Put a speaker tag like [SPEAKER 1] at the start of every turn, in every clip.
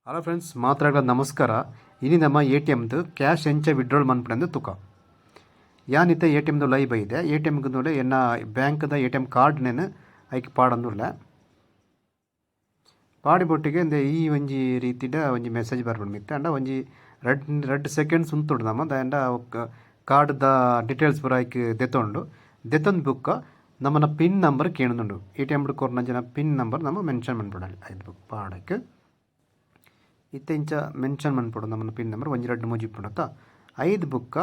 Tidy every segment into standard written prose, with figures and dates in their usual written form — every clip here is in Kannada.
[SPEAKER 1] ಹಲೋ ಫ್ರೆಂಡ್ಸ್, ಮಾತ್ರಗಳ ನಮಸ್ಕಾರ. ಇನಿ ನಮ್ಮ ATMದು ಕ್ಯಾಶ್ ಎಂಚ ವಿಡ್ರಾಲ್ ಮನ್ಪಡೆಂದು ತುಕ ಯಾನಿತ್ತೆ ATMದು ಲೈವ್ ಇದೆ. ATMಗೆ ನೋಡಿ ಎನ್ನ ಬ್ಯಾಂಕ್ದ ATM ಕಾರ್ಡ್ನೇನು ಐಕೆ ಪಾಡಂದುಲ್ಲ ಪಾಡಿ ಬೊಟ್ಟಿಗೆ ಈ ಒಂಜಿ ರೀತಿದ ಒಂಜಿ ಮೆಸೇಜ್ ಬರ್ಬೋದು ಮಿತ್ತೆ ಅಂಡ ಒಂಜಿ ರೆಡ್ ಸೆಕೆಂಡ್ಸ್ ಉಂತುಡು ನಮ್ಮ ದಾಂಡ ಕಾರ್ಡ್ದ ಡೀಟೇಲ್ಸ್ ಪೂರ ಐಕೆ ದೆತ್ತೊಂದು ಬುಕ್ಕ ನಮ್ಮನ ಪಿನ್ ನಂಬರ್ ಕೇಳುದುಂಡು. ATM ಕೊರ್ನಂಚಿನ ಪಿನ್ ನಂಬರ್ ನಮ್ಮ ಮೆನ್ಷನ್ ಮನ್ಪಡಲಿ ಐದು ಬುಕ್ ಪಾಡಕ್ಕೆ ಇತ್ತೆ ಇಂಚ ಮೆನ್ಷನ್ ಮನ್ಪಡು ನಮ್ಮನ ಪಿನ್ ನಂಬರ್ ಒಂಜಿ ರೆಡ್ ಮೂಜಿ ಇಪ್ಪುಂಡತ್ತ ಐದು ಬುಕ್ಕ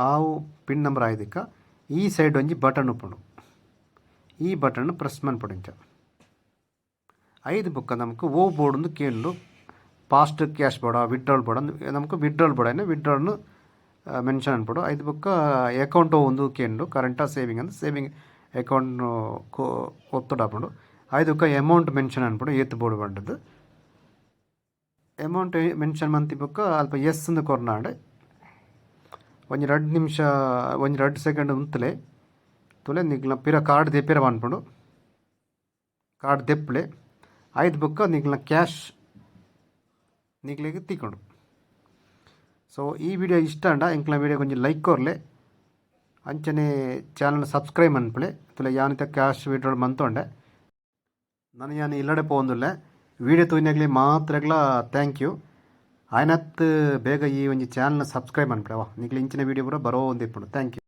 [SPEAKER 1] ಆವು ಪಿನ್ ನಂಬರ್ ಆಯ್ದಕ್ಕ ಈ ಸೈಡ್ ಒಂಜಿ ಬಟನ್ ಉಪ್ಪುಂಡು. ಈ ಬಟನ್ ಪ್ರೆಸ್ ಮನ್ಪಡು ಇಂಚ ಐದು ಬುಕ್ಕ ನಮಕ್ ಓ ಬೋರ್ಡ್ ಕೇಳು ಪಾಸ್ಟ್ ಕ್ಯಾಶ್ ಬೋಡ ವಿಡ್ರಾಲ್ ಬೋಡ ನಮಕ್ ವಿಡ್ರಾಲ್ ಬೋಡನೆ ವಿಡ್ರಾಲ್ನು ಮೆನ್ಷನ್ ಅನ್ಪಡು. ಐದು ಬುಕ್ಕ ಅಕೌಂಟ್ ಒಂದು ಕೇಂಡು ಕರೆಂಟಾ ಸೇವಿಂಗ್ ಅಂದ್ರೆ ಸೇವಿಂಗ್ ಅಕೌಂಟ್ ಒತ್ತುಡಾಪುಂಡು. ಐದು ಬುಕ್ಕ ಅಮೌಂಟ್ ಮೆನ್ಷನ್ ಅನ್ಪಡು ಏತ್ ಬೋರ್ಡ್ ಬಂಡದ್ದು ಅಮೌಂಟ್ ಮೆನ್ಷನ್ ಮಂತಿ ಬುಕ್ಕ ಅಲ್ಪ ಎಸ್ ಅಂದು ಕೊರ್ನಾಡು ಒಂಜಿ 2 ನಿಮಿಷ ಒಂಜಿ 2 ಸೆಕೆಂಡ್ ಉಂತಲೆ ತುಲೆ ನಿಗ್ಲ ಪಿರ ಕಾರ್ಡ್ ದೆಪ್ಪಿರ ಮನ್ಪುಂಡು. ಕಾರ್ಡ್ ದೆಪ್ಪಲೆ ಐದು ಬುಕ್ಕ ನಿಗ್ಲ ಕ್ಯಾಶ್ ನಿಗ್ಲಿಗೆ ತಿಕ್ಕೊಂಡು. ಸೊ ಈ ವಿಡಿಯೋ ಇಷ್ಟ ಅಂಡ ಇಂಕ್ಲ ವಿಡಿಯೋ ಕೊಂಚ ಲೈಕ್ ಕೊರ್ಲೆ ಅಂಚನೆ ಚಾನಲ್ ಸಬ್ಸ್ಕ್ರೈಬ್ ಮನ್ಪಲೆ ತುಲೆ ಯಾನಿತ ಕ್ಯಾಶ್ ವಿಡ್ರಾಲ್ ಮಂತೊಂಡೆ ನಾನು ಯಾನು ಇಲ್ಲಡೆ ಪೋಂದುಲ್ಲೆ ವಿಡಿಯೋ ತೂಯಿನಾಗಲಿ ಮಾತ್ರಗ್ಲ ಥ್ಯಾಂಕ್ ಯು. ಆಯ್ನತ್ತು ಬೇಗ ಈ ಒಂಜಿ ಚಾನಲ್ನ ಸಬ್ಸ್ಕ್ರೈಬ್ ಮನ್ಪಡೆ ನಿಗ್ಲ ಇಂಚಿನ ವಿಡಿಯೋ ಪೂರ ಬರೋ ಒಂದು ಇಪ್ಪುಂಡು. Thank you.